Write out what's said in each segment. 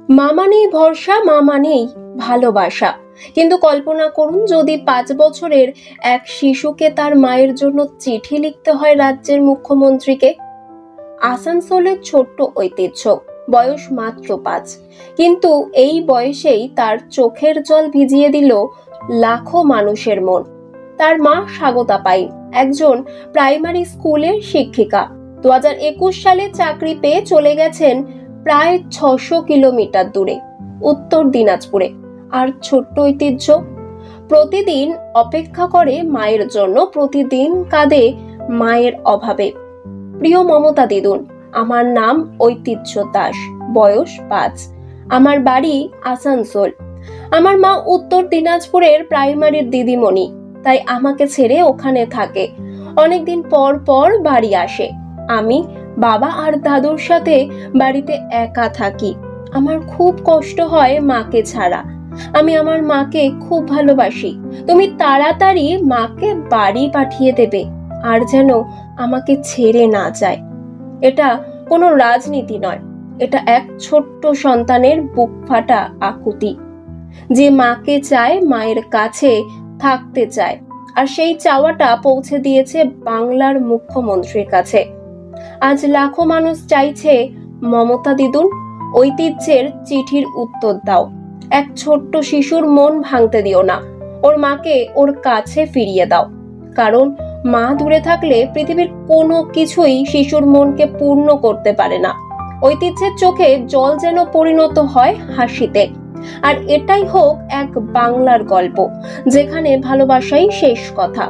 মা মানেই ভরসা, মা মানেই ভালোবাসা। কিন্তু কল্পনা করুন যদি 5 বছরের এক শিশুকে তার মায়ের জন্য চিঠি লিখতে হয় রাজ্যের মুখ্যমন্ত্রীকে। আসানসোলের ছোট্ট ঐতিহ্য, বয়স মাত্র 5, কিন্তু এই বয়সেই তার চোখের জল ভিজিয়ে দিল লাখো মানুষের মন। তার মা স্বাগতা পাইন একজন প্রাইমারি স্কুলের শিক্ষিকা। 2021 সালে চাকরি পেয়ে চলে গেছেন প্রায় 600 কিলোমিটার দূরে, উত্তর দিনাজপুরে। আর ছোট্ট ঐতিহ্য প্রতিদিন অপেক্ষা করে মায়ের জন্য, প্রতিদিন কাঁদে মায়ের অভাবে। প্রিয় মমতা দিদুন, আমার নাম ঐতিহ্য দাস, বয়স 5, আমার বাড়ি আসানসোল। আমার মা উত্তর দিনাজপুরের প্রাইমারির দিদিমণি, তাই আমাকে ছেড়ে ওখানে থাকে। অনেকদিন পর পর বাড়ি আসে। আমি বাবা আর দাদুর সাথে বাড়িতে একা থাকি। আমার খুব কষ্ট হয় মাকে ছাড়া। আমি আমার মাকে খুব ভালোবাসি। তুমি তাড়াতাড়ি মাকে বাড়ি পাঠিয়ে দেবে, আর যেন আমাকে ছেড়ে না যায়। এটা কোনো রাজনীতি নয়, এটা এক ছোট্ট সন্তানের বুক ফাটা আকুতি, যে মাকে চায়, মায়ের কাছে থাকতে চায়। আর সেই চাওয়াটা পৌঁছে দিয়েছে বাংলার মুখ্যমন্ত্রীর কাছে। আজ লাখো মানুষ চাইছে, মমতা দিদুন, ঐতিহ্যের চিঠির উত্তর দাও। এক ছোট্ট শিশুর মন ভাঙতে দিও না, ওর মাকে ওর কাছে ফিরিয়ে দাও। কারণ মা দূরে থাকলে পৃথিবীর কোনো কিছুই শিশুর মনকে পূর্ণ করতে পারে না। ঐতিহ্যের চোখে জল যেন পরিণত হয় হাসিতে। আর এটাই হোক এক বাংলার গল্প, যেখানে ভালোবাসাই শেষ কথা।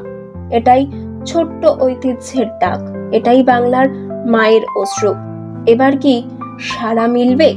এটাই ছোট্ট ঐতিহ্যের ডাক, এটাই বাংলার মায়ের অশ্রু। এবার কি সাড়া মিলবে?